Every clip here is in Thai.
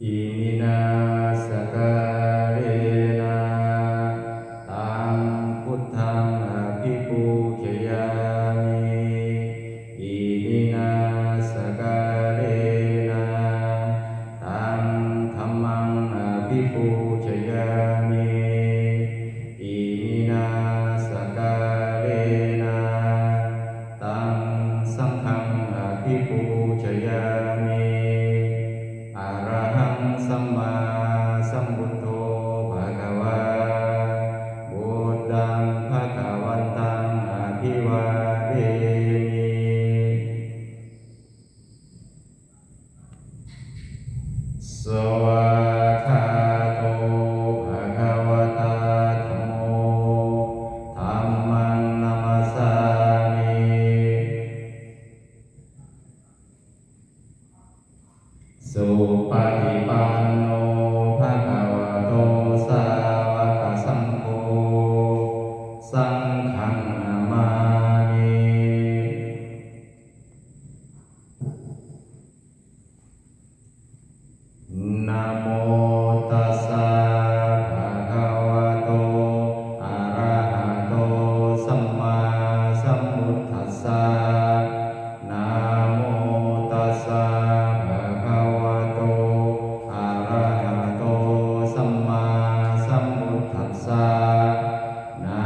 อิมินาสการเรนะตังพุทธังอภิปูชยามิอิมินาสการเรนะตังธัมมังอภิปูชยามิอิมินาสการเรนะตังสังฆังอภิปูชยามิอะระหังสัมมาสัมพุทโธภะคะวาบุตตังภะคะวันตังอภิวาเทมิสวากขาโตภะคะวะตาธัมโมธัมมังนัมมัสสามิสุปฏิปันโนภะคะวะโตสาวกสังโฆสังฆังนามามินะโมตัสสะภะคะวะโตอะระหะโตสัมมาสัมพุทธัสสะนะโมตัสสะภะคะวะโตอะระหะโตสัมมาสัมพุทธัสสะนะ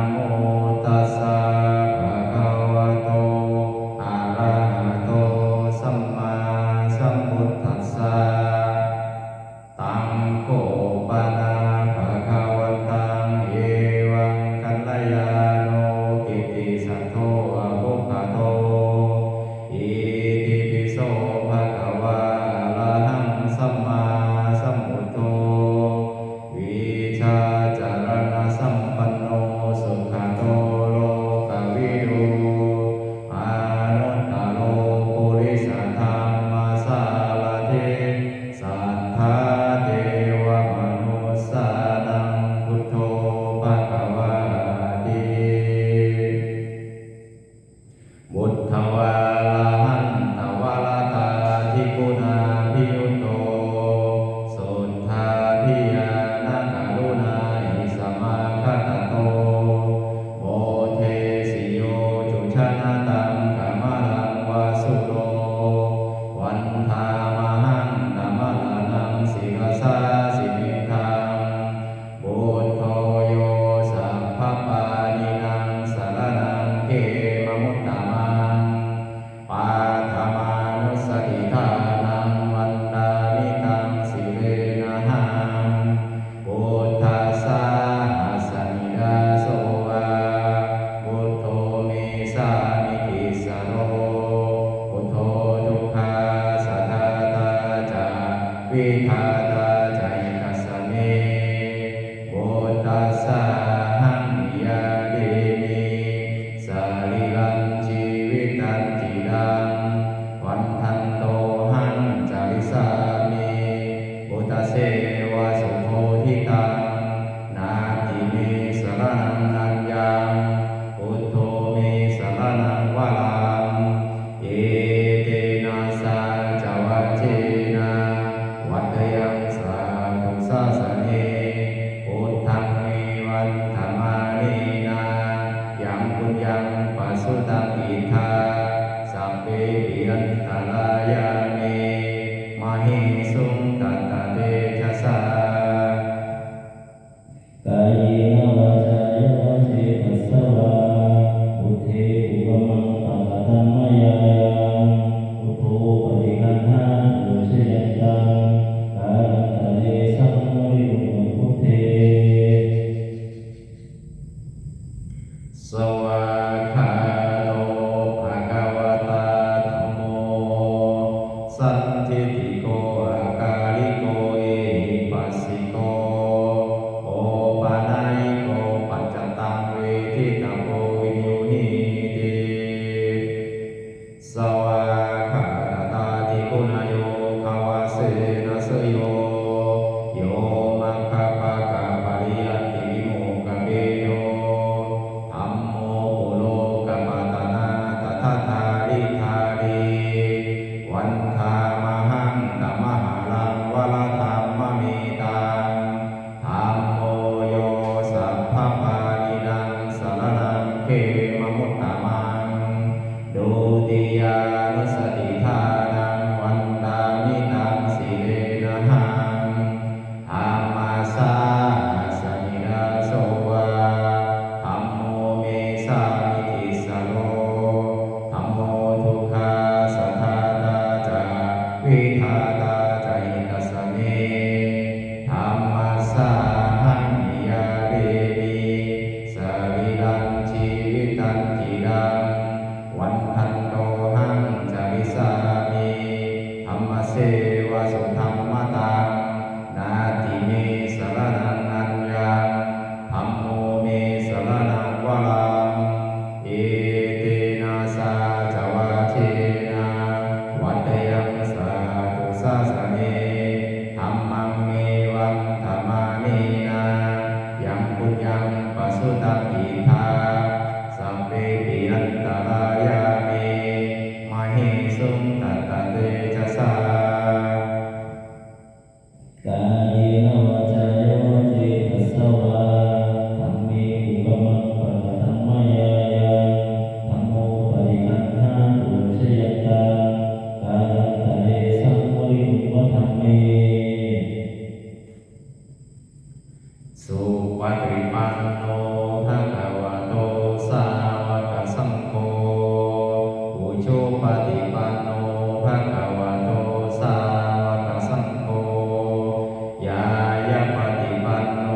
โมตัสสะภะคะวะโตอะระหะโตสัมมาสัมพุทธัสสะตังโฆปนาภะคะวันตังเอวังกัลยาโนกิตติสัทโธอะภุคโตอิติปิโสภะคะวะอะระหังสัมมาสัมพุทโธวิชาจารณสัมปันโนสุขโตโลกวิทูอานุตตโรปุริสธรรมสารถิสัทธาเทวมนุสสานังพุทโธภควาติบุตถวาหันตวรตาธิคุณาภิยุตโตสุนทาภิญาณกรุณาหิสมาคตโตโมเทสิโยจุชนะตังกามลังวาสุโตวันธามหังธรรมลานังสิรสาสิมิทังบุตโตโยสัพพปานินังสรณังเขมมุตตมังปาธามานุสติทานังวันดามิตังสิเรนะหังพุทธัสสะหัสสนิดาโสวะพุทโธเมสามิติสโรพุทโธทุกขาสัทธาตาจาวิทาตาจายิกัสสะเมพุทธัสสะหังยาเดมิสาริลังชีวิตันจิรังวันทันโตหังจาริสามิพุทธเสวะสุโธทิตังนาทิเมสรณังนัญญังพุทโธเมสรณังวรังเอเตนะสาจวัจเจนะวัตยังสาธุสาสเนพุทธังเมวันธรรมานีนายังปุญญังปัสสุตังอิทาสัพเพปิยันตรายาเมมหิสุงตัตตะเตชะสากายนวาจายเจตสวาพุทเทอุปมังปัฏฐัมมยายังพุทโธปฏิคันหาโยชยันตังกาลันตะเตสัมวิมุตติพุทเทสวากขาโตภะคะวะตาธัมโมสันทิฏฐิโกอากาลิโกเอหิปัสสิโกโอปานายิโกปัจจตังเวทิตาโพวินยูหิติสวากขาตาติคุณโยภาวะเสนะสโยโยมัคคะปะกะปริยันติวิโมกขเบโยธัมโมปุโรกปัตตนาตถาทาริธาริวันธามหัง สุปฏิปันโนภะคะวะโตสาวกสังโฆอุชุปฏิปันโนภะคะวะโตสาวกสังโฆยายะปฏิปันโน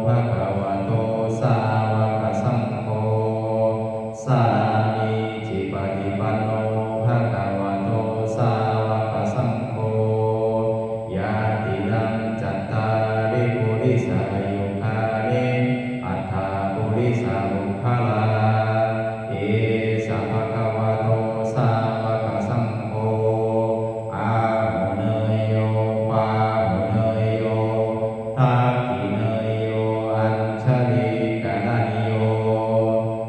ภะคะวะโตสาวกสังโฆสามีจิปฏิปันโนภะคะวะโตสาวกสังโฆยาติดังจัตตาริปุริสายุคานิอัตถาปุริสาอุคาลาเอสะภะคะวะโตสาวกสังโฆอาหุเนยโยปาหุเนยโยทักขิเนยโยอัญชลิกานานิโย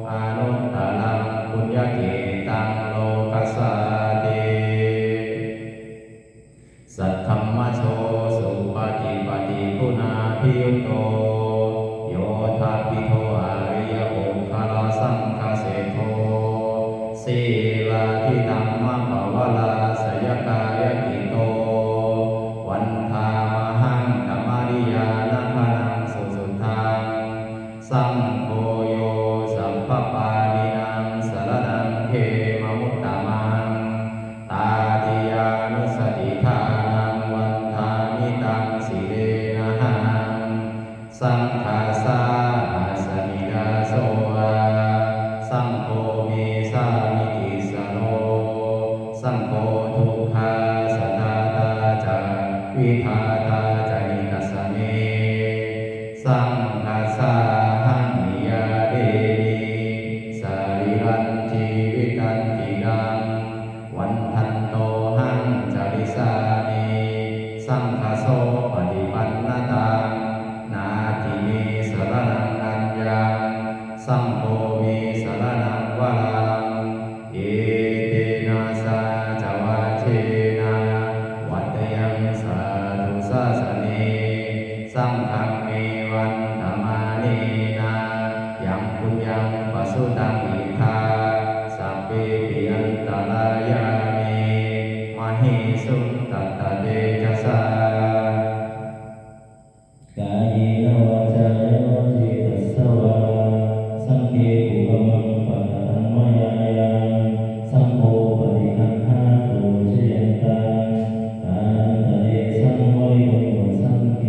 อนุตตรังปุญญเกตังโลกัสสาติ สัทธัมมโชสุปฏิปฏิคุณาภิยุตโตโยทัพพิโทอาริยบุคคลสังฆเสโทสีลาทิธัมมปวาลาสยกายกิโตวันธามหังธรรมริยานาคานังสุสุทังสังโฆโยสัพพปานินังสรณังเขมมุตตมังตาติยานุสติทานังวันทามิตังสิเรนะหังสังฆาสาสมิดาโสอาสังโฆเมสามิติสโนสังโฆทุกขาสัทธาตาจาวิภาตาจานิกัสสะเมสังฆาสาหังนิยาเดมิสาริรันจีวิตันติดังวันทันโตหังจาริสานิสังฆโสปฏิปันนตังนาทิเมสรณังอัญญังสังโฆเมสรณังวรังเอเตนะสาจวาเชนะวัตยังสาธุสาสเนสังฆังเมวันธมาเนนะยังปุญญังปสุตังอิทาสัพเพปิอันตรายามิมหิสุตัตตะเตชะสากายโนวาจายโนจิตตสวาสังเฆปุกมังปะทะธัมมยายังสังโฆปฏิคันหาตุชยันตังอานันตเดสังวริโกสังเฆ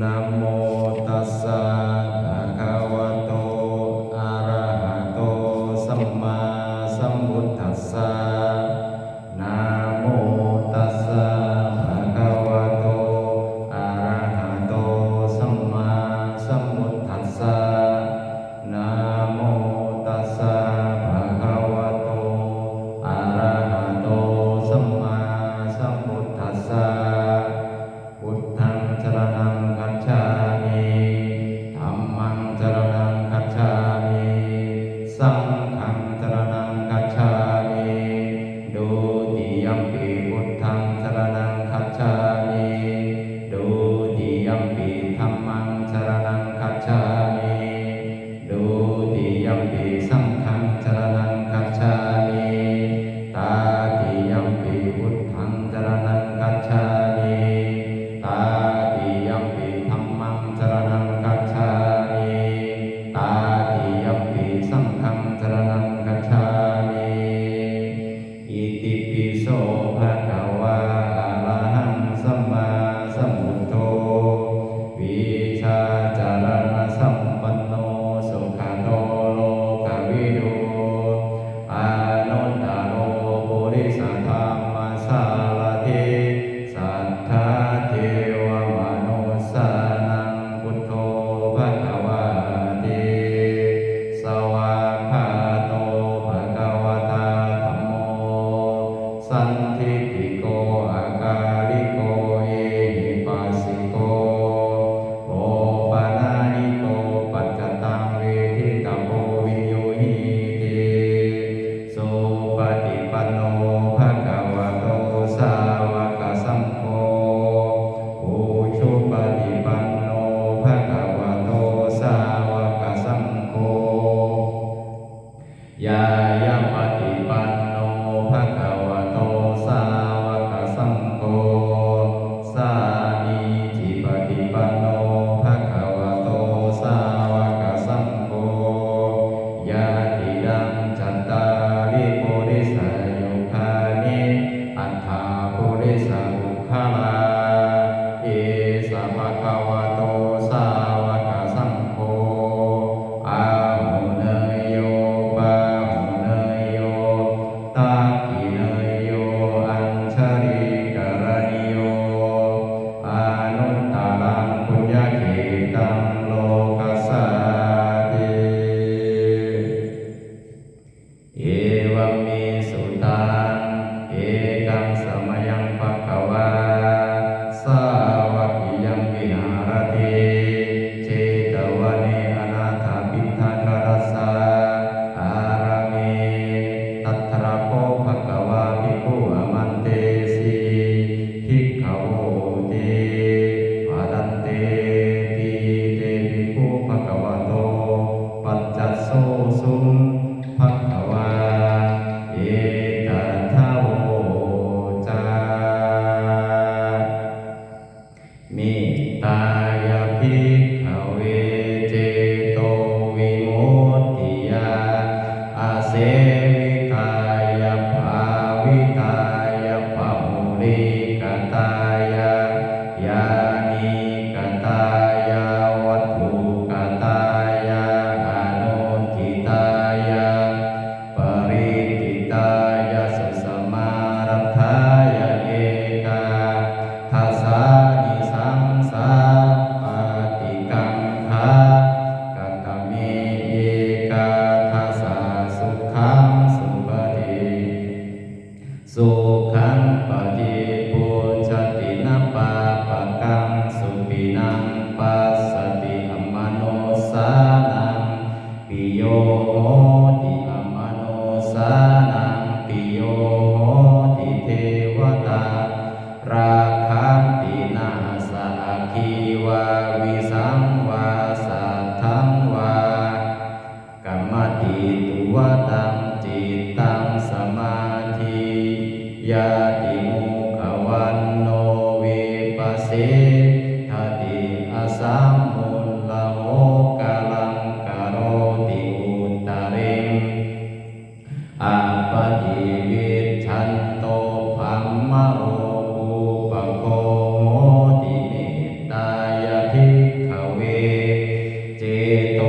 นะโมตัสสะภะคะวะโตอะระหะโตสัมมาสัมพุทธัสสะนะโมตัสสะภะคะวะโตอะระหะโตสัมมาสัมพุทธัสสะนะโมตัสสะภะคะวะโตอะระหะโตสัมมาสัมพุทธัสสะพุทธังสรณังคัจฉามิธัมมังสรณังคัจฉามิสังฆังสรณังคัจฉามิดุติยัมปิพุทธังสรณังคัจฉามิดุติยัมปิธัมมังสรณังคัจฉามิดุติยัมปิสังฆังสรณังคัจฉามิตาติยัมปิพุทธังสรณังคัจฉามิตาติยัมปิธัมมังสรณังคัจฉามิตาติยัมปิสังฆังสรณังคัจฉามิอิติปิโสภะคะวะอะระหังสัมมาสัมพุทโธวิชาจารณะสัมปันโนสุขโตโลกวิดูอานุตตโรปุริสธรรมสารถิสัทธาเทวมนุสสานังพุทโธภะคะวะติสวากขาโตภะคะวะตาธัมโมสันทิฏฐิโกอากาลิโกเอหิปัสสิโกโอปานานิโกปัจจตังเวทิตโพวินโยหิติสุปฏิปันโนภะคะวะโตสาวกสังโฆ วิสังฆาลาเอสะภะคะวะโตสาวกสังโฆอาหุเนยโยปาหุเนยโยตากิเนยโยอัญชริกรณิโยอานุตตรังปุญญเขตังโลกัสสาติเอวะเมสุตังเอกังสมยังภควาสาวกิยังวิหารติเจตวเนอนาถปิณฑกรัสสะอาระเมตัตถะโคภควาภิกขุอมันเตสีภิกขโวเตภรันเตติเตภิกขุภควโตปัจจัสโสสุภควาเอตัทธโวจามิตายภิกขเวเจโตวิมุตติยาอาเสวิตายภาวิตายภามุริกตายายานิกตายาวัตถุกตายาอนุทิตายาปริทิตายาสุสมารัฏฐายาเอกาทัสสานิสังสาปฏิกังขากตเมเอกาทัสสะสุขังสุปฏิสุขังปฏิปุจจตินะปาปะกังสุปินังปัสสติอมโนสานังปิโยโหติอมโนสานังปิโยโหติเทวตาราคันตินาสาคีวาวิสังวาสัทธังวากัมมติตุวตังจิตตังสมาธิยาติมุขวันโนวิปัสสิทติอสัมมุลลโหกาลังกโรติอุตตริงอาปฏิวิชันโตภัมมโรอุปโคโหติเมตตายภิกขเวเจโต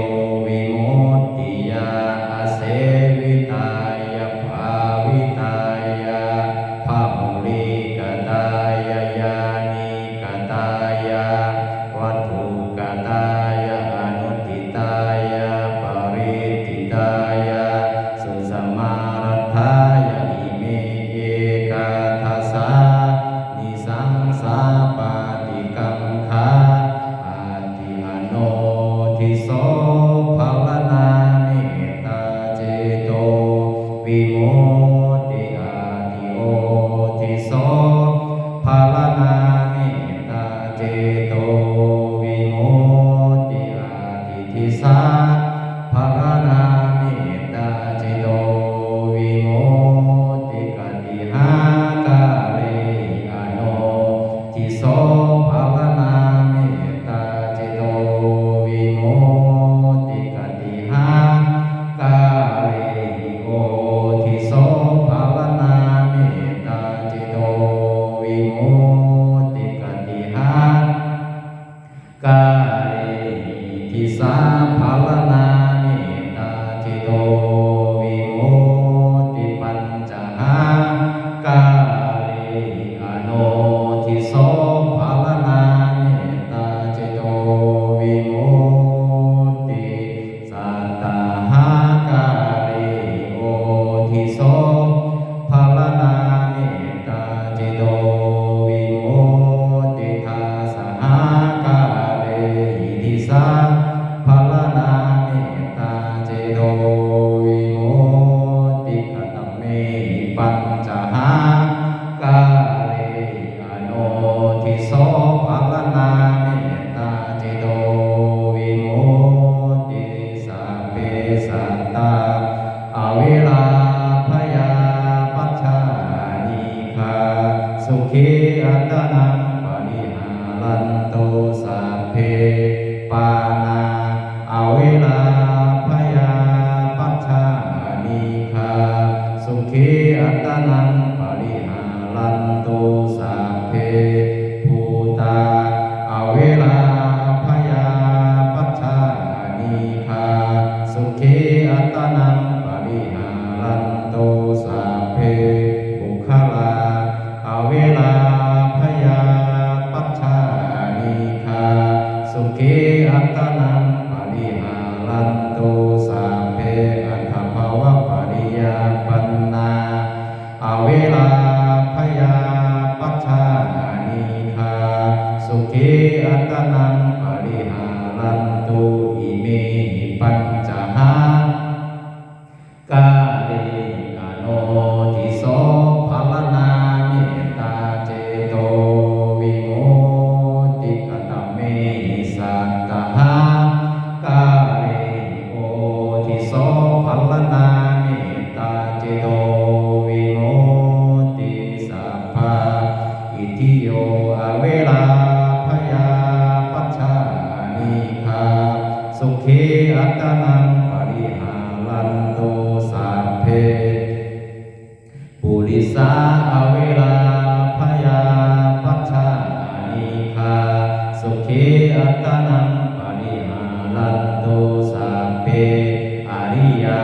วิมุตติยาอาเสวิตายภาวิตายาภามุริกตายายานิกตายาวัตถุกตายาอนุทิตายาปริทิตายาสุสมารัฏฐายาอิเมเอกาทัสสะนิสังสาปฏิกังขาอาติอโนทิโสภาวนาเมตตาเจโตวิมุตติอาติโอทิโสภาวนาเมตตาเจโตวิมุตติอาติทิสาภาวนาเมตตาเจโตวิมุตติกติหากาเลอโนทิโสภาวนาเมตตาเจโตวิมุตติกติหากาเลโอทิโสภาวนาเมตตาเจโตวิมุตติกติหากาเลทิสาภาวนาเมตตาเจโตวิมุตติปัญจหากาเลอโนทิโสภาวนาเมตตาเจโตวิมุตติสัตตหากาเลโอทิโสภาวนาเมตตาเจโตวิมุตติทัสสหากาเลหิทิสาภาวนาเมตตาเจโตวิมุตติกตเมปัญจหากาเลอโนทิโสภาวนาเมตตาเจโตวิมุตติสัพเพสัตตาอเวลาภยาปัชชานิคาสุขีอัตตนังปริหารันโตสัพเพปานาอเวลาภยาปัชชานิคาสุขีอัตตนังปริหารันโตสั ขีอัตนังปริหารันตุอิเมหิปัญจหากาเลอโนทิโสภลนาเมตตาเจโตวิโมติกตเมสัตตหากาเลโอทิโสภลนาเมตตาเจโตวิโมติสัพพะอิทิโยอเวลาพยาปัชชานิคาสุขีอัตนังปริหารันโตสัพเพปุริสาอเวลาพยาปัชชานิคาสุขีอัตนังปริหารันโตสัพเพอริยา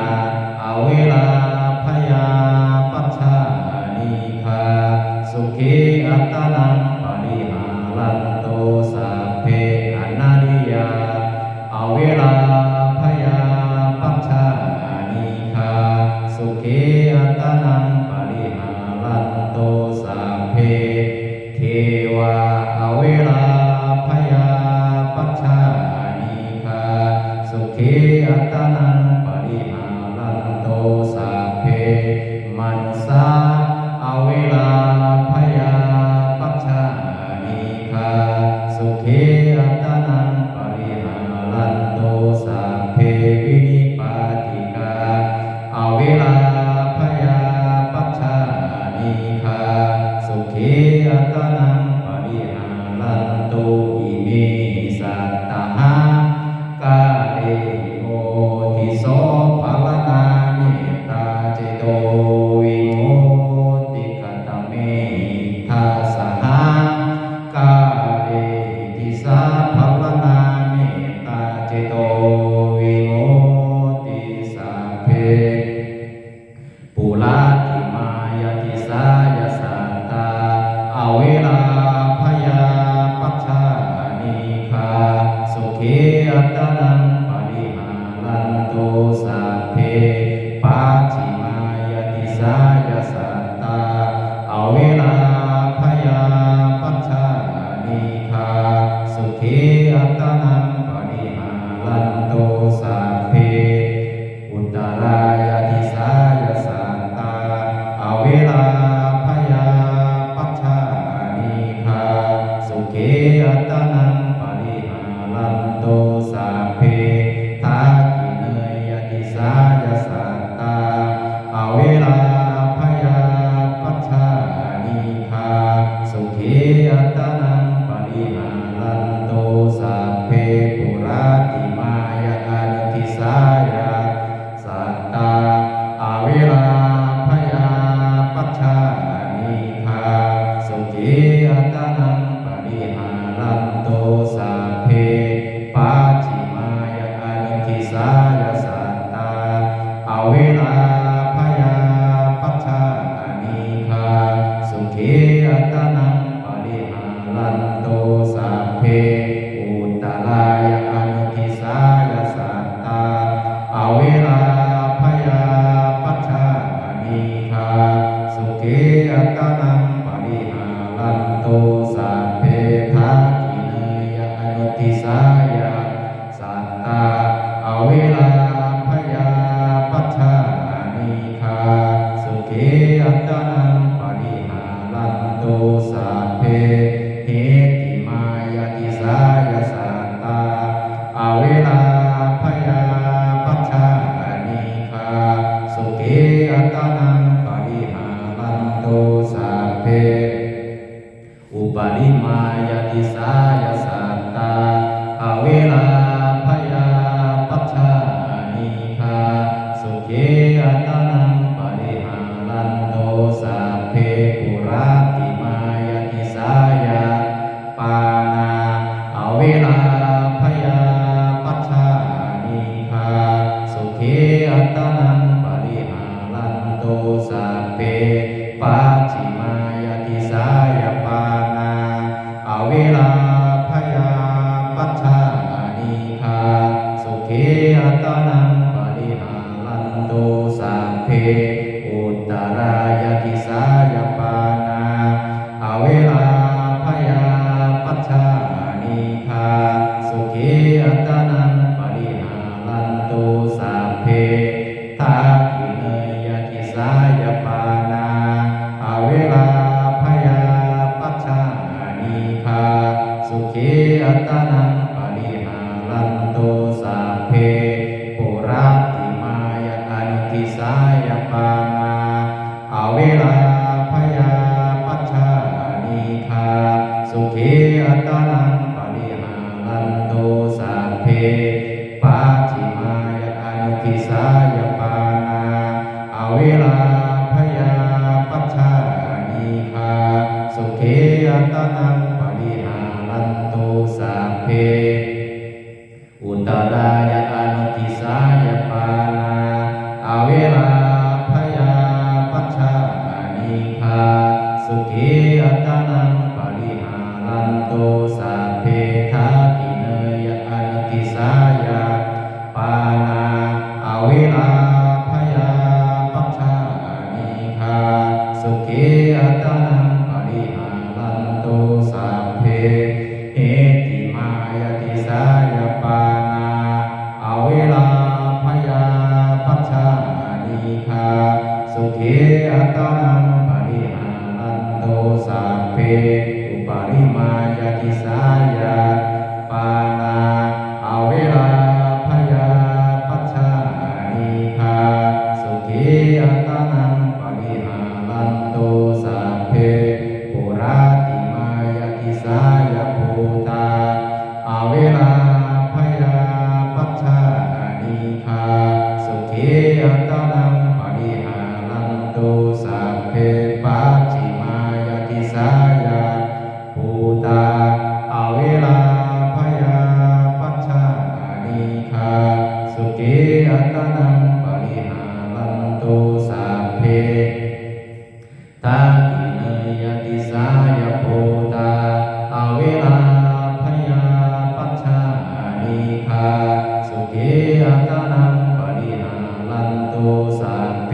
อเวลาพยาปัชชานิคาสุขีอัตนังปริหารันโตสัพเพอนาริยาอเวลาพยาปัชชานิคาสุขีอัตนังปริหารันโตสัพเพเทวาอเวลาพยาปัชชานิคาสุขีอัตนังปริหารันโตสัพเพมนุสสาอเวลาพยาปัชชานิคาสุขีอัตนังปริหารันโตสัพเพวินิปาติกาอเวลาพยาปัชชานิคาสุขีอัตนังปริหารันโตอิเมหิสัตตหากาเลโอทิโสภลนาเมตตาเจโตวิโมติกตเมทัสสหากาเลทิสาภลนาเมตตาเจโตวิโมติสัพเพปุราติมายติสายสัตตาอเวลาพยาปัชชานิคาสุขีอัตนังปริหารันโตสัพเพปัจฉิมายติสายสัตตาอเวลาพยาปัชชานิคาสุขีอัตนังปริหารันโตสัพเพอุตตรายติสายสัตตาอเวลาพยาปัชชานิคาสุขีอัตนังปริหารันโตสัพเพทักขิเนยติสายสัตตาอเวลาพยาปัชชานิคาสุขีอัตนังปริหารันโตสัพเพปุราติมายานิทิสายสัตตาอเวลาพยาปัชชานิคาสุขีอัตนังปริหารันโตสัพเพปัจฉิมายานิทิสายสัตตาอเวลาพยาปัชชานิคาสุขีอัตนังปริหารันโตสัพเพอุตตรายานิทิสายสัตตาอเวลาพยาปัชชานิคาสุขีอัตนังปริหารันโตสัพเพทักขิเนยอนุทิสายสัตตาอเวลาพยาปัชชานิคาสุขีอัตนังปริหารันโตสัพเพเหติมายติสายสัตตาอเวลาพยาปัชชานิคาสุขีอัตนังปริหารันโตสัพเพอุปริมายติสายสัตตาอเวลาพยาปัชชานิคาสุขีอัตนังปริหารันโตสัพเพปุราติมายติสายปานาอเวลาพยาปัชชานิคาสุขีอัตนังปริหารันโตสัพเพปัจฉิมายติสายปานาอ ตนังปริหารันตุสัพเพปุราติมายาอนุทิสายปานาอเวลาพยาปัชชานิคาสุขีอัตตนังปริหารันตุสัพเพปัจฉิมายาอนุทิสายปานาอเวลาพยาปัชชานิคาสุขีอัตตนังปริหารันตุสัพเพอุตตรายาอนุทิสายปานาอเวลาพยาปัชชานิคาสุขีอัตตนังปริหารันตุสัพเพทักขิเนยอนุทิสายปานาอเวลาพยาปัชชานิคาสุขีอัตตนังปริหารันตุสัพเพเหติมายาติสายปานาอเวลาพยาปัชชานิคาสุขีอัตตนังปริหารันตุสัพเพอุปาริมายาติสายปานาอเวลาพยาปัชชานิคาสุขีอัตตนังปริหารันตุสัพเพปุราติมายาติสายภูตาอเวลาพยาปัชชานิคาสุขีอัตตนังปริหารันตุสัพเพปัจฉิมายาติสายภูตาอเวลาพยาปัชชานิคาสุขีอัตตนังปริหารันตุสัพเพทักขิเนยติสายภูตาอเวลาพยาปัชชานิคาสุขีอัตตนังปริหารันตุสัพเพ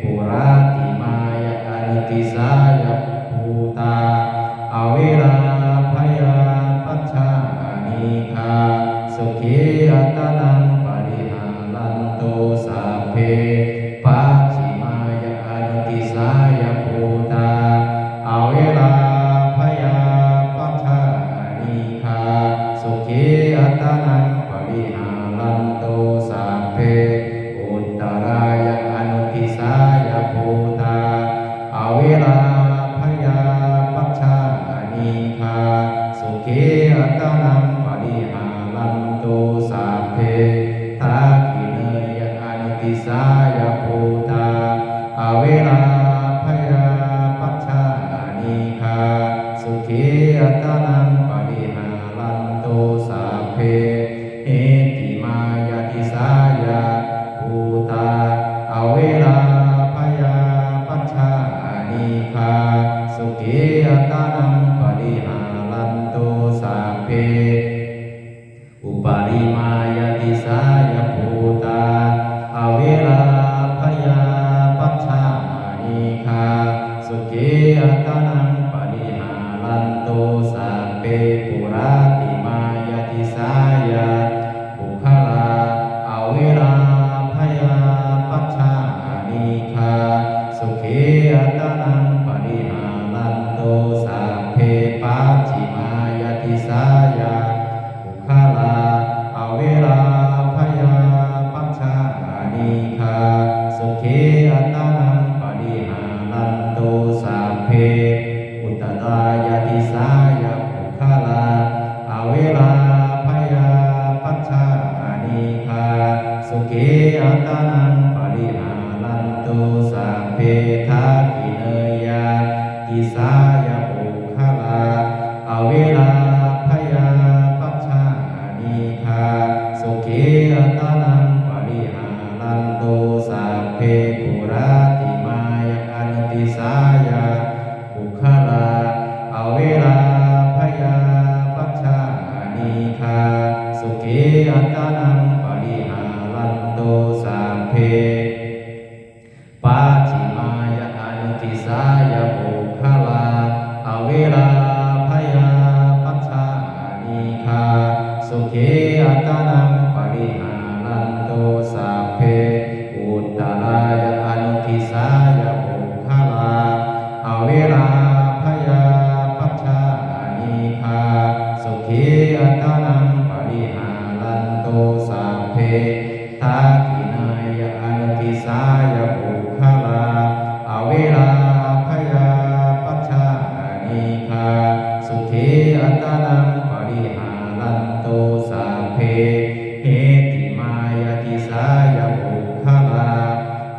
ปุราติมายาอนุทิสายภูตาอเวลาพยาปัชชานิคาสุขีอัตตนังปริหารันตุสัพเพปัจฉิมายาอนุทิสายภูตาอเวลาพยาปัชชานิคาสุขีอัตตนังปริหารันตุสัพเพอุตตรายาอนุทิสายภูตาอเวลาพยาปัชชานิคาสุขีอัตตนังปริหารันตุสัพเพทักขิเนยอนุทิสายภูตาอเวลาพยาปัชชานิคาสุขีอัตตนังปริหารันตุสัพเพเหติมายาติสายภูตาอเวลาพยาปัชชานิคาสุขีอัตตนังปริหารันตุสัพเพอุปาริมายาติสายภูตาอเวลาพยาปัชชานิคาสุขีอัตตนังปริหารันตุสัพเพปุราติมายาติสายบุคลาอเวลาพยาปัชชานิคาสุขีอัตตนังปริหารันตุสัพเพปัจฉิมายาติสายบุคลาอเวลาพยาปัชชานิคาสุขีอัตตนังปริหารันตุสัพเพอุตตรายาติสายบุคลา าสุขีอัตนังปริหารันโตสัพเพเหติมายาติสายาบุคลา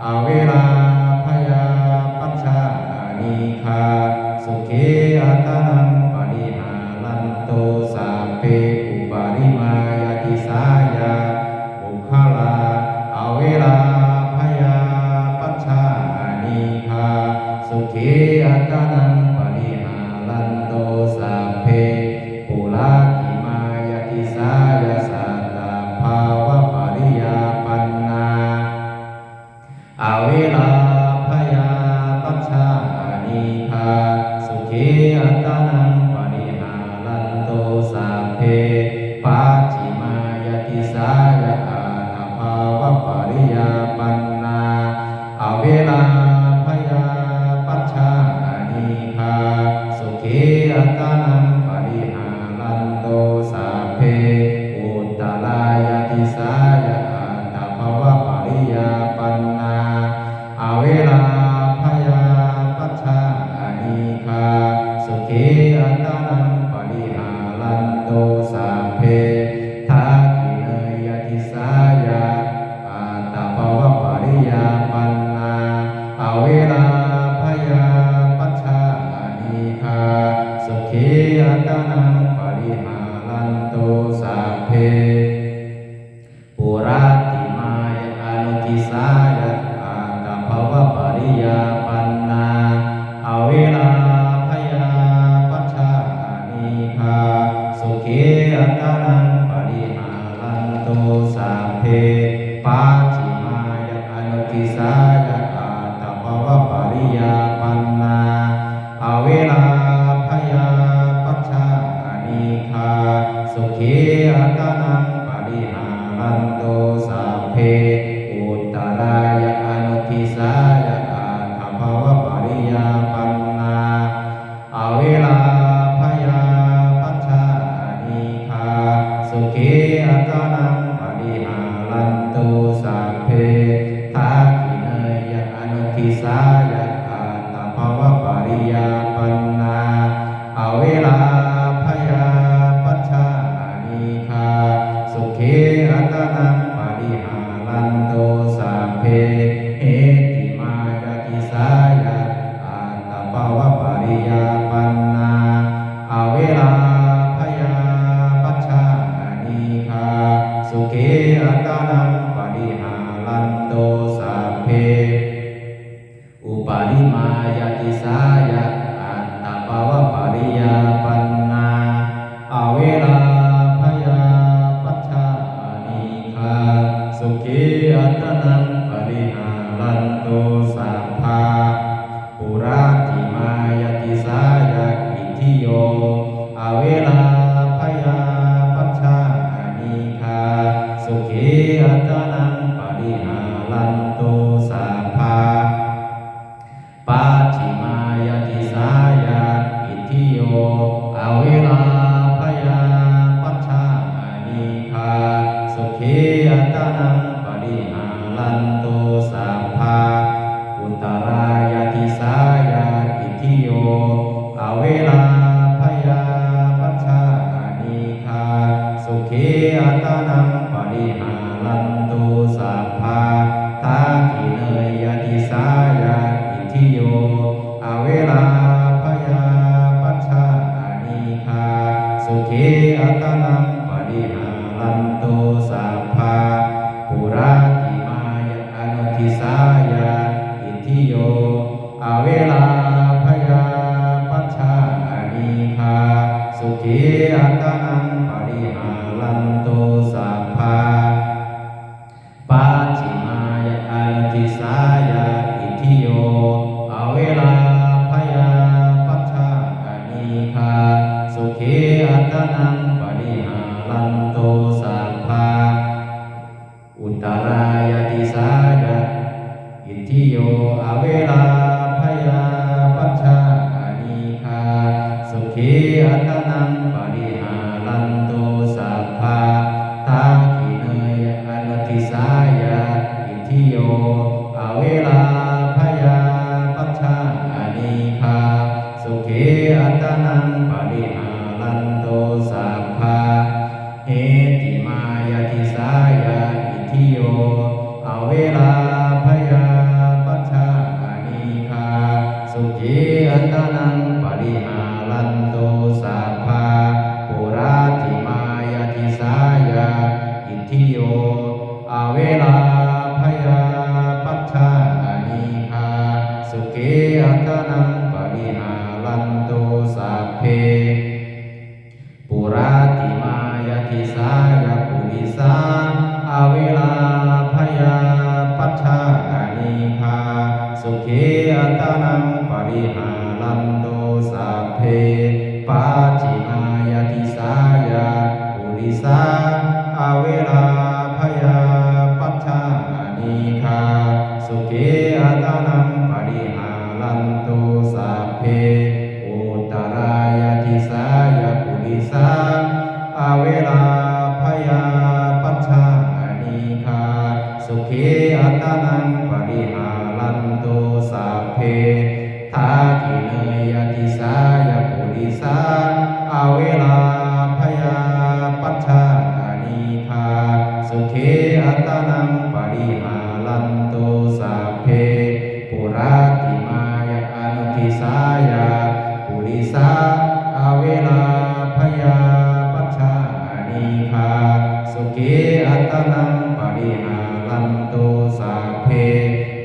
อเวลาพยาปัชชานิคาสุขีอัตนังปริหารันโตสัพเพอุปาริมายาติสายาบุคลาอเวลาพยาปัชชานิคาสุขีอัตนังปริหารันโตสัพเพปุราติมายาติสายาสัตตภาวะปริยาปันนาอเวลาพยาปัชชานิคาสุขีอัตนังปริหารันโตสัพเพปัจฉิมายาติสายาอัตตภาวะปริยาปันนาอเวลาพยาปัชชานิคาสุขีอัตนังปริหารันโตสัพเพอุตตรายาติสายาอัตตภาวะปริยาปันนาอเวลาพยาปัชชานิคาสุขีอัตนังปริหารันโตสัพเพทักขิเนยติสายาอัตตภาวะปริยาปันนาอเวลาพยาปัชชานิคาสุขีอัตนังปริหารันโตสัพเพปุราติมายาอนุทิสายาอัตตภาวะปริยาปันนาอเวลาพยาปัชชานิคาสุขีอัตนังปริหารันโตสัพเพปัจฉิมายาอนุทิสายาอัตตภาวะปริยาปันนาอเวลาพยาปัชชานิคาสุขีอัตนังปริหารันโตสัพเพอุตตรายาอนุทิสายาอัตตภาวะปริยาปันนาอเวลาพยาปัชชานิคาสุขีอัตนังปริหารันโตสัพเพทักขิเนยอนุทิสายาอัตตภาวะปริยาปันนาอเวลาพยาปัชชานิคาสุขีอัตนังปริหารันโตสัพเพเหติมายาติสายาอัตตภาวะปริยาปันนาอเวลาพยาปัชชานิคาสุขีอัตนังปริหารันโตสัพเพอุปาริมายาติสายาอัตตภาวะปริยาปันนาอเวลาพยาปัชชานิคาสุขีอัตนังปริหารันโตสัพพาปุราติมายาติสายาอิทิโยอเวลาพยาปัชชานิคาสุขีอัตนังปริหารันโตสัพพาปัจฉิมายาติสายาอิทิโยอเวลาพยาปัชชานิคาสุขีอัตนังปริหารันโตสัพพาอุตตรายาติสายาอิทิโยอเวลาพยาปัชชานิคาสุขีอัตนังปริหารันโตสัพพาทักขิเนยติสายาอิทิโยอเวลาพยาปัชชานิคาสุขีอัตนังปริหารันโตสัพพาปุราติมายาอนุทิสายาอิทิโยอเวลาพยาปัชชานิคาสุขีอัตนังปริหารันโตสัพพาปัจฉิมายาอนุทิสายาอิทิโยอเวลาพยาปัชชานิคาสุขีอัตนังปริหารันโตสัพพาอุตตรายาติสายาอิทิโยอเวลาพยาปัชชานิคาสุขีอัตนังปริหารันโตสัพพาทักขิเนยอนุทิสายาอิทิโยอเวลาพยาปัชชานิคาสุขีอัตนัง ปริหารันโตสัพพะเหติมายาติสายาอิทิโยอเวลาภยาปัชชาอานิคาสุขีอัตนังปริหารันโตสัพพะปุราติมายาติสายาอิทิโยอเวลาภยาปัชชาอานิคาสุขีอัตนังปริหารันโตสัพเพปุราติมายาติสายาปุริสาอเวลาภยาปัชชาอานิคาสุขีอัตนังปริหารันโตสัพเพปัจฉิมายาติสายาปุริสาอเวลาภยาปัชชาอานิคาสุขีอัตนังปริหารันโตสัพเพอุตตรายาติสายาปุริสาอเวลาภยาปัชชาอานิคาสุขีอัตนังปริหารันโตสัพเพทากิเนยติสายาปุริสาอเวลาภยาปัชชาอานิคาสุขีอัตนังปริหารันโตสัพเพปุราติมายาอนุทิสายาปุริสาอเวลาภยาปัชชาอานิคาสุขีอัตนังปริหารันโตสัพเพ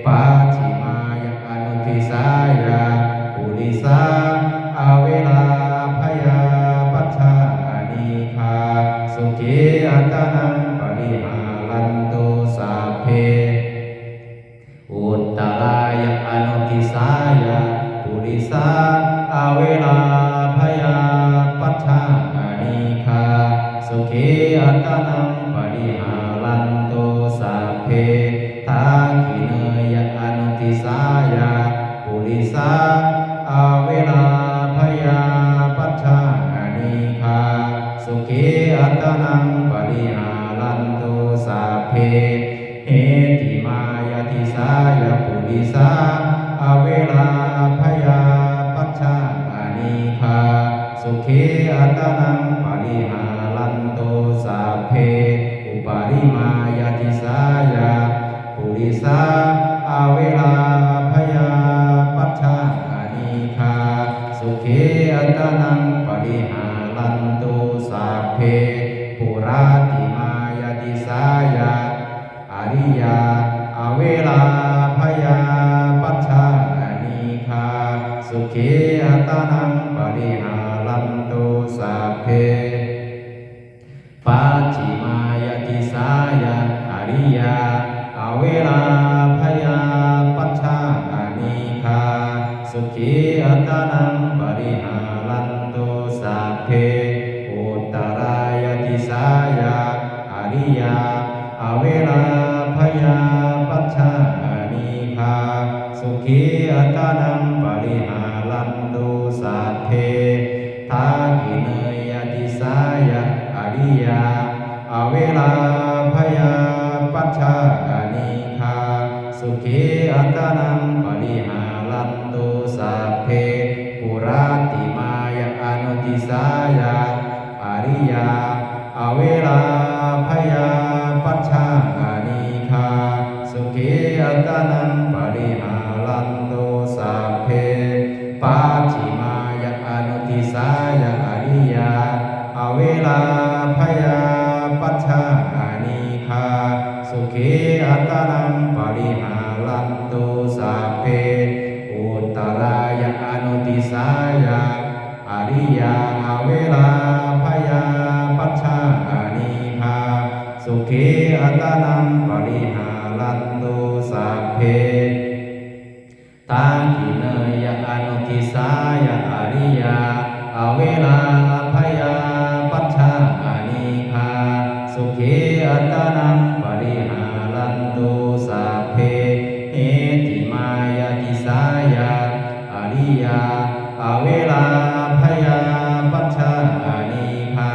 ปัจฉิมายาอนุทิสายาปุริสาอเวลาภยาปัชชาอานิคาสุขีอัตนังปริหารันโตสัพเพอุตตรายาอนุทิสายาปุริสาอเวลาภยาปัชชาอานิคาสุขีอัตนังปริหารันโตสัพเพทากิเนยอนุทิสายาปุริสาอเวลาภยาปัชชาอานิคาสุขีอัตนังปริหารันโตสัพเพเหติมายาติสายาปุริสาอเวลาภยาปัชชาอานิคาสุขีอัตนังปริหารันโตสัพเพอุปาริมายาติสายาปุริสาอเวลาภยาปัชชาอานิคาสุขีอัตนังปริหารันโตสัพเพปุราติมายาติสายาอริยาอเวลาภยาปัชชาอานิคาสุขีอัตนังปริหารันโตสัพเพปัจฉิมายาติสายาอริยาอเวลาภยาปัชชาอานิคาสุขีอัตนังปริหารันโตสัพเพอุตตรายาติสายาอริยาอเวลาภยาปัชชาอานิคาสุขีอัตนังปริหารันโตสัพเพทากิเนยติสายาอริยาอเวลาภยาปัชชาอานิคาสุขีอัตนังปริหารันโตสัพเพปุราติมายาอนุทิสายาอริยาอเวลาภยาปัชชาอานิคาสุขีอัตนังปริหารันโตสัพเพปัจฉิมายาอนุทิสายาอริยาอเวลาภยาปัชชาอานิคาสุขีอัตนังปริหารันโตสัพเพอุตตรายาอนุทิสายาอริยาอเวลาภยาปัชชาอานิคาสุขีอัตนังปริหารันโตสัพเพตากิเนยอนุทิสายาอริยาอเวลาภยาปัชชาอานิคาสุขีอัตนังปริหารันโตสัพเพเหติมายาติสายาอริยาอเวลาภยาปัชชาอานิคา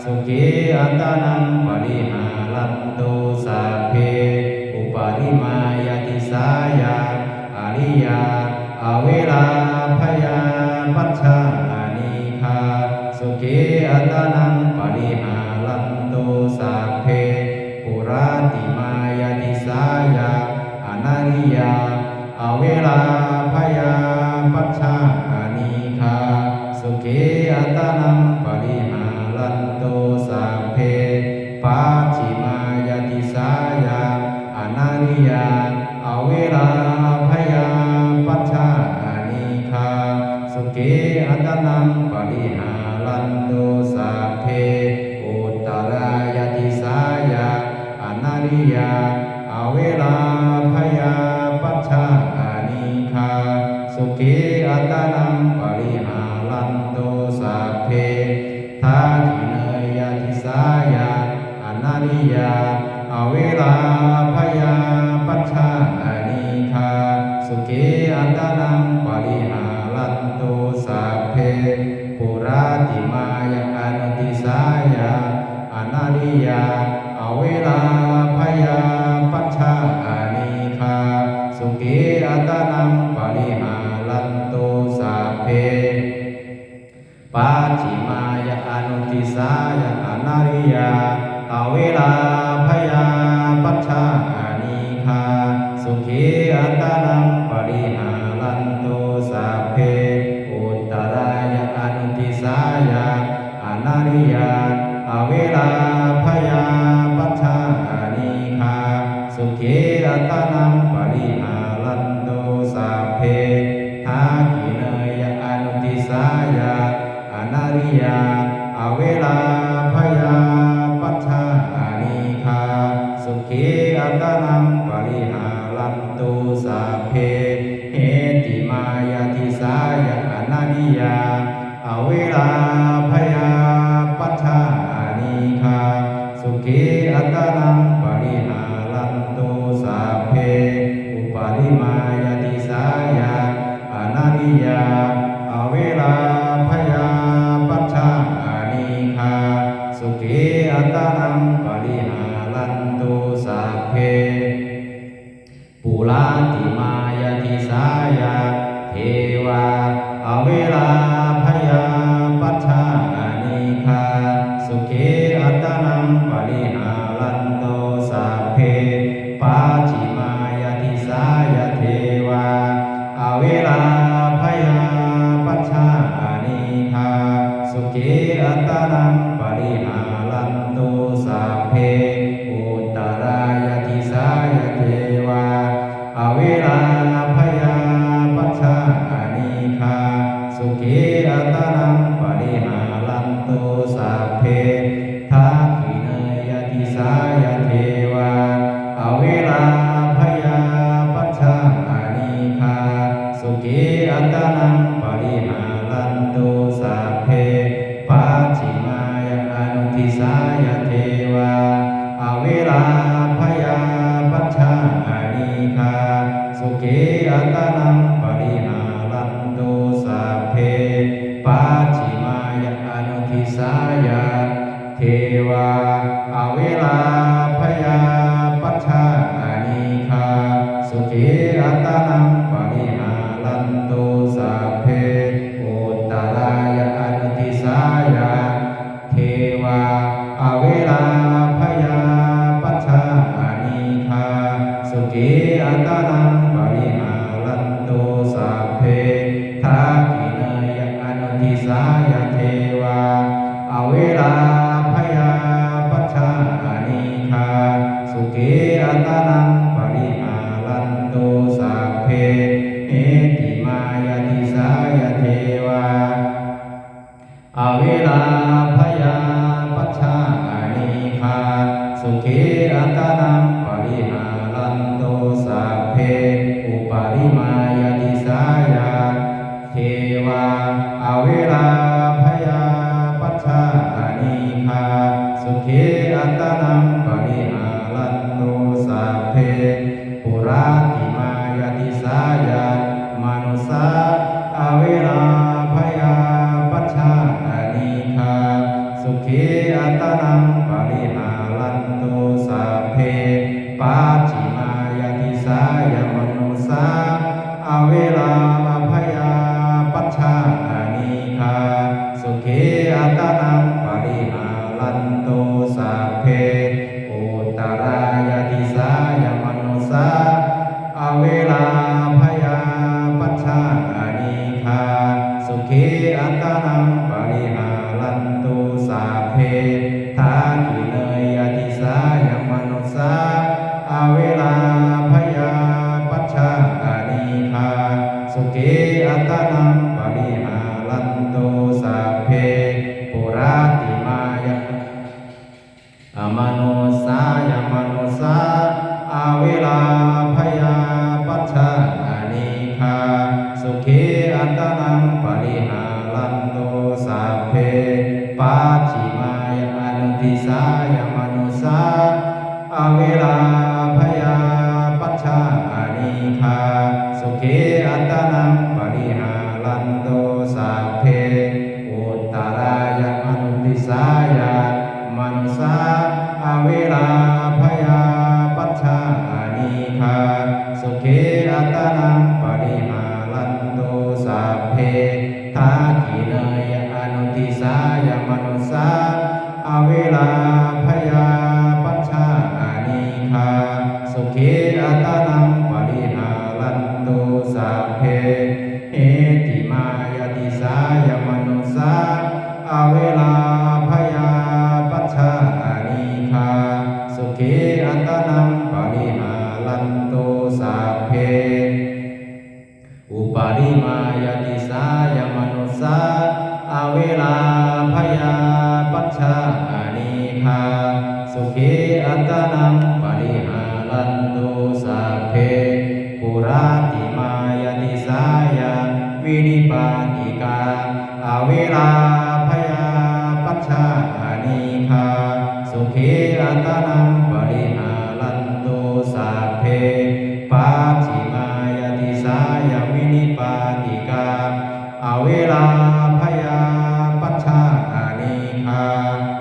สุขีอัตนังปริหารันโตสัพเพอุปาริมายาติสายาอริยาอเวลาภยาปัชชาอานิคา ขิอัตนังปริหารันตุสัพเพปุราติมายาติสายาอนาริยาอเวลาภยาปัชชานิคาสุขิอัตนังปริหารันตุสัพเพปัจฉิมายาติสายาอนาริยาอเวลาภยาปัชชานิคาสุขิอัตนังปริหารันตุสัพเพอุตตรายาติสายาอนาริยาอเวลาภยาปัชชานิคาสุขิอัตนังปริหารันตุสัพเพทักขิเนยติสายาอนาริยาอเวลาภยาปัชชานิคาสุขิอัตนังปริหารันตุสัพเพปุราติมายาอนุติสายาอนาริยาอเวลาภยาปัชชานิคาสุขิอัตนังปริหารันตุสัพเพปัจฉิมายาอนุติสายาอนาริยาอเวลาภยาปัชชานิคาสุขิอัตนังปริหารันตุสัพเพอุตตรายาอนุติสายาอนาริยาอเวลาภยาปัชชานิคาสุขิอัตนังปริหารันตุสัพเพทักขิเนยอนุติสายาอนาริยาอเวลาภยาปัชชานิคาสุขิอัตนังปริหารันตุสัพเพเหติมายาติสายาอนาริยาอเวลาภยาปัชชานิคาสุขิอัตนังปริหารันตุสัพเพอุปาริมายาติสายาอนาริยาอเวลาภยาปัชชานิคาสุขิอัตนังปริหารันตุสัพเพปุราติมายาติสายาเทวาอเวลาภยาปัชชานิคาสุขิอัตนังปริหารันตุสัพเพปัจฉิมายาติสายาเทวาอเวลาภยาปัชชานิคาสุขิอัตนังปริหารันตุสัพเพอุตตรายาติสายาเทวาอเวลาภยาปัชชานิคาสุขิอัตนังปริหารันตุสัพเพทักขิเนยติสายาเทวาอเวลาภยาปัชชานิคาสุขิอัตนังปริหารันตุสัพเพปัจฉิมายาอนุติสายาเทวาอเวลาภยาปัชชานิคาสุขิอัตนังปริหารันตุสัพเพปัจฉิมายาอนุติสายาเทวาอเวลาภยาปัชชานิคาสุขิอัตนังปริหารันตุสัพเพอุตตรายาอนุติสายาเทวาอเวลาภยาปัชชานิคาสุขิอัตนังปริหารันตุสัพเพทักขิเนยอนุติสายาเทวาอเวลาภยาปัชชานิคาสุขิอัตนังปริหารันตุสัพเพเหติมายาติสายาเทวาอเวลาภยาปัชชานิคาสุขิอัตนังปริหารันตุสัพเพอุปาริมายาติสายาเทวาอเวลาภยาปัชชานิคาสุขิอัตนังปริหารันตุสัพเพปุราติมายาติสายามนุสาอเวลาภยาปัชชานิคาสุขิอัตนังปริหารันตุสัพเพปัจฉิมายาติสายามนุสาอเวลาภยาปัชชานิคาสุขิ อัตนังปริหารันโตสัพเพอุตตรายติสายมนุสาอเวลาภยาปัชชานิคาสุขีอัตนังปริหารันโตสัพเพทากิเนยติสายมนุสาอเวลาภยาปัชชานิคาสุขีอัตนังปริหารันโตสัพเพปุราติมายะมนุสายมนุสาอเวลาภยาปัชชานิคาสุขีอัตนังปริหารันโตสัพเพปัจฉิมายะอนุทิสายมนุสาอเวลาภยาปัชชานิคาสุขีอัตนังปริหารันโตสัพเพอุตตรายะอนุทิสายมนุสาอเวลาภยาปัชชานิคาสุขีอัตนังปริหารันโตสัพเพทากิเนยอนุทิสายมนุสาอเวลาภยาปัชชานิคาสุขีอัตนังปริหารันโตสัพเพเอติมายติสายมนุสาอเวลาภยาปัชชานิคาสุขีอัตนังปริหารันโตสัพเพอุปาริมายติสายมนุสาอเวลาภยาปัชชานิคาสุขีอัตนังปริหารันโตสัพเพปุราติมายติสายวินิปาติกาอเวลาภยาปัชชานิคาสุขีอัตนังปริหารันโตสัพเพปัจฉิมายติสายวินิปาติกาอเวลาภยาปัชชานิคา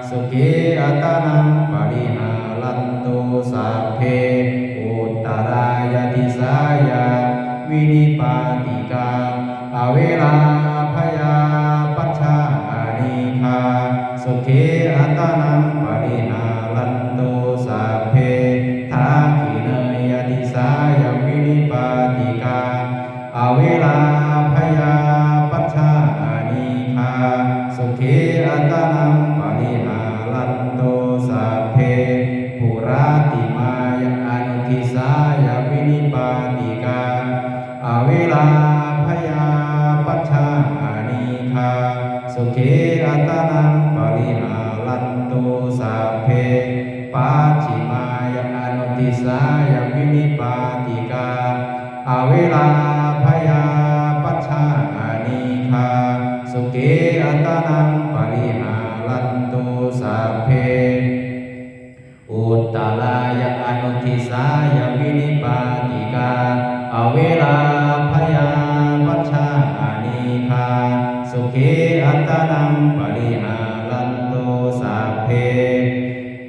สุขีอัตนังปริหารันโตสัพเพอุตตรายติสายวินิปาติกาอเวลาภยาปัชชานิคาสุขีอัตนังปริหารันโตสัพเพทากิเนยติสายวินิปาติกาอเวลาภยาปัชชานิคาสุขีอัตนังปริหารันโตสัพเพปุราติมายะอนุทิสายวินิปาติกาอเวลาภยาปัชชานิคาสุขีอัตนังปริหารันโตสัพเพปัจฉิมายะอนุทิสายวินิปาติกาอเวลาภยาปัชชานิคาสุขีอัตนังปริหารันโตสัพเพอุตตรายะอนุทิสายวินิปาติกาอเวลาภยาปัชชานิคาสุขีอัตนังปริหารันโตสัพเพ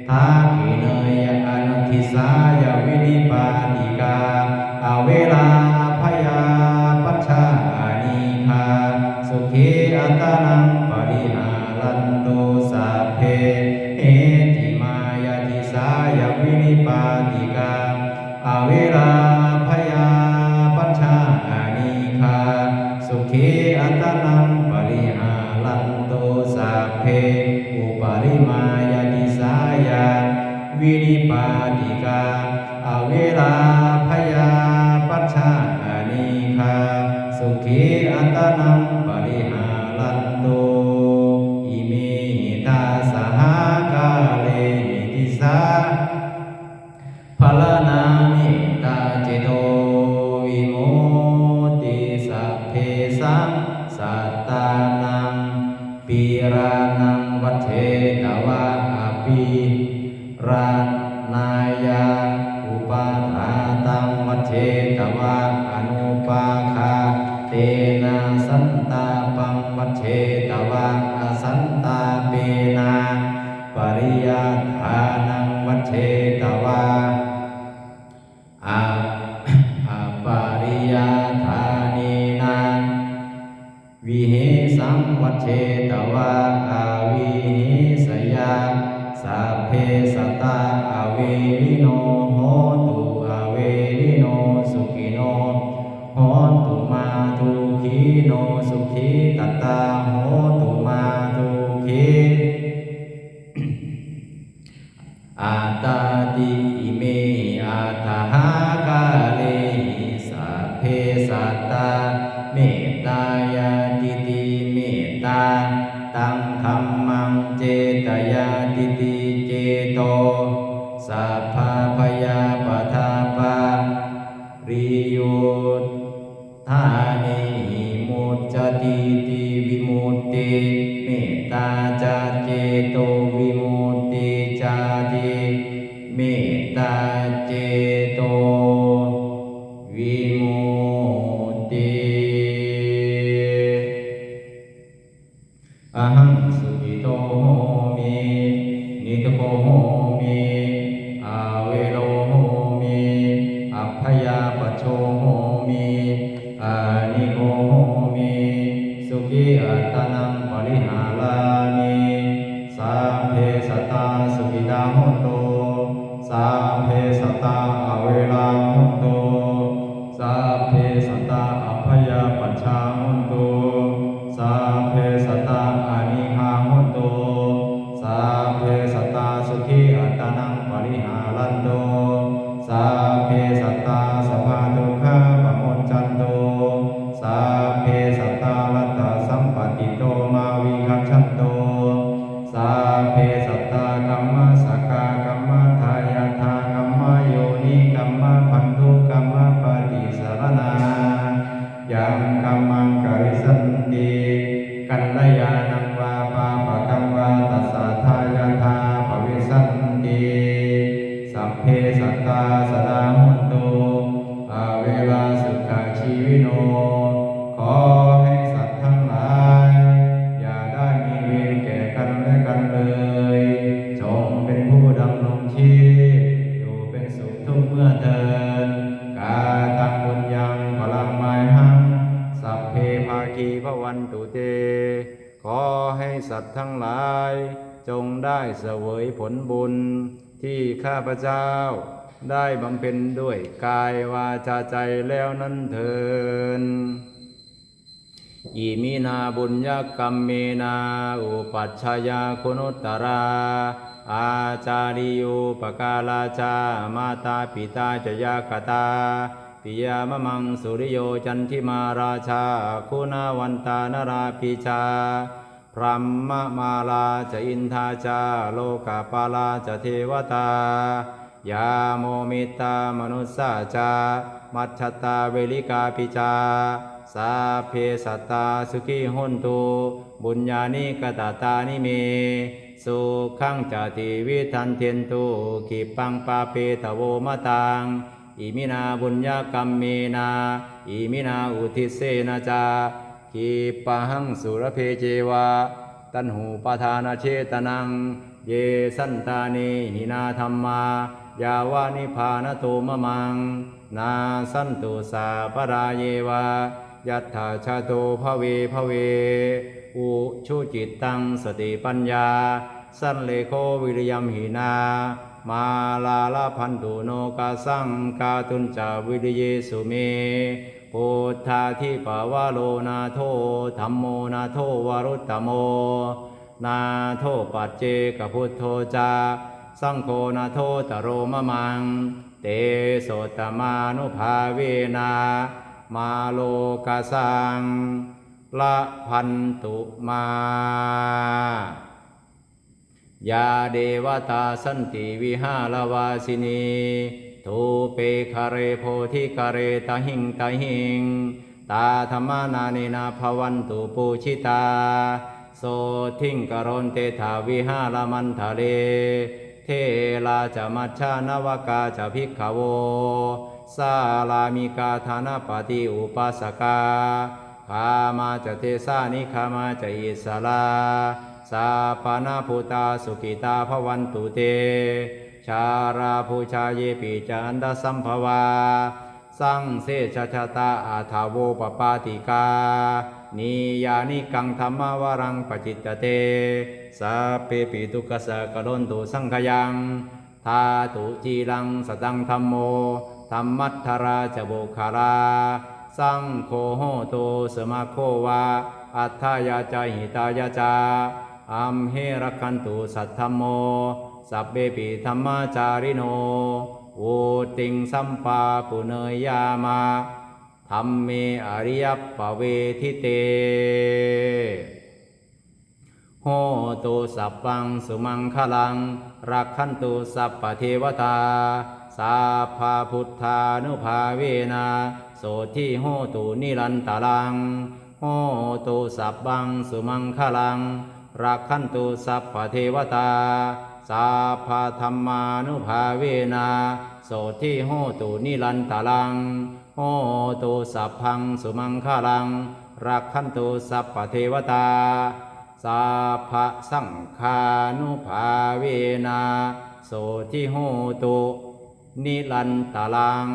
ทากิเนยอนุทิสายวินิปาติกาอเวลาภยาปัชชานิคาสุขีอัตนังปริหารันโตสัพเพเอติมายติสายวินิปาติกาอเวลาภยาปัชชานิคาสุขีอัตนังปริหารันโตสัพเพอุปาริมายติสายวินิปาติกาอเวลาภยาปัชชานิคาสุขีอัตนังปริหารันโตอิเมหิตาสหกาเลหิติสาภลนามิตาจิโตวิโมติสัพเพสังสัตตานังปีรานังวัฏเทตวะอภิราณายาอุปาทาตังวัฏเทตวะอนุปาคาเตนะสันตาปังวัฏเทตวะอสันตาเปนะปริยัฏฐานังวัฏเทตวะอปาริยัฏฐานีนะวิเหสังวัฏเทตวะอ ลิโนโหตุอาเวลิโนสุขิโนโหตุมาทุขีโนสุขีตตาโหตุมาทุขีอาตาติอิเมอาตาหากาเลสัพเพสัตตาเมตตายาติติเมตตาตังธัมมังเจตยาติติเจโตสัพพะพยาปทาปาริยุทธานิมุจจติติวิมุตติเมตตาจาเจโตวิมุตติจาติเมตตาเจโตวิมุตติอะหังสุขิโตโหมินิโตโกโหมิอาเวโรโหมิอัพพยาปัจโชโหมิอานิโกโหมิสุขิอัตตนังปริหารามิสัพเพสัตตาสุขิตาโหตุสัพเพสัตตาอเวราโหตุสัพเพสัตตาอัพพยาปัจฉาโหตุสัพเพสัตตาอานิหาโหตุสัพเพสัตตาสุขีอัตตนังปริหารันตุสัพเพสัตตาสัพพะทุกขาปะโมจจันตุสัพเพสัตตาลัตตาสัมปติโตมาวิคัจฉันตุสัพเพสัตตากัมมะสักกะกัมมะทายาทากัมมะโยนิกัมมะพันธุกัมมะปฏิสารนายังกัมมังกริสันติกัลยาณังวาปาปะกังวาตัสสะทายาทาภวิสันติสัพเพสัตตาสดาหุนตุอาเวลาสุขชีวิโนขอให้สัตว์ทั้งหลายอย่าได้มีเวรแก่กันและกันเลยจงเป็นผู้ดำรงชีพอยู่เป็นสุขทุกเมื่อเทินกาตังบุญยังพลังไมหังสัพเพภาคีพวันตุเตขอให้สัตว์ทั้งหลายจงได้เสวยผลบุญที่ข้าพเจ้าได้บำเพ็ญด้วยกายวาจาใจแล้วนั้นเถิดอิมินาบุญญกรรมเมนาอุปัชฌายาคุณุตตราอาจาริโยปกาลาจามาตาปิตาจยากตาปิยามะมังสุริโยจันทิมาราชาคุณาวันตานราปิชาพรัมมะมาลาจะอินทาจาโลกาปาลาจะเทวตายาโมมิตามนุสสาจามัชฌตาเวลิกาปิจาสาเพสัตตาสุขีหุนตุบุญญาณิกตตานิเมสุขังจติวิทันเทียนตุกิปังปาเปตโวมะตังอิมินาบุญญกรรมเมนาอิมินาอุทิเสนาจากิปะหังสุรเพเจวะตันหูปทานาเชตนังเยสันตานิหินาธรรมายาวานิพานโตมะมังนาสันตุสาปราเยวะยัตถาชาโตภเวภเวอุชุจิตตังสติปัญญาสันเลโควิริยมหินามาลาลาพันตุโนกาสังกาตุนจาวิริเยสุเมพุทธาทิปาวาโลนาโทธัมโมนาโทวรุตตโมนาโทปัจเจกพุทโธจาสังโฆนาโทตโรมะมังเตโสตมานุภาเวนามาโลกาสังละพันตุมายาเดวตาสันติวิหารวาสินีทูเปคาเรโพธิคาเรตหิงตหิงตาธรรมานาเนนาภวันตุปูชิตาโสทิงกรณเตถาวิหารมันทะเลเทลาจะมัชฌานวกาจะภิกขโวสาลามิกาธานปฏิอุปัสสกาคามาจะเทสานิคามาจะอิสลาสาปานาภูตาสุกิตาภวันตุเตชาราภูชาเยปิจันดสัมภวาสังเสชชะตาอาทาโวปปาติกานิยานิกังธรรมวรังปจิตตเตสัพเพปิตุกสะกะโลนตุสังขยัง ทาตุจีรังสตังธัมโมธรรมัทธราชบุคคลาสังโฆโหตุสมาโควาอัฏฐายาจาหิตายาจาอัมเหรักขันตุสัทธัมโมสัพเบปิธัมมาจาริโนโวติงสัมปาปุเนยยามาธัมเมอริยปเวทิเตโหตุสัพพังสุมังคลังรักขันตุสัพพเทวตาสัพพะพุทธานุภาเวนะโสทิโหตุนิรันตรังโหตุสัพพังสุมังคลังรักขันตุสัพพเทวตาสัพพะธัมมานุภาเวนะโสทิโหตุนิรันตรังโหตุสัพพังสุมังคลังรักขันตุสัพพเทวตาสัพพะสังฆานุภาเวนะโสทิโหตุนิรันตรัง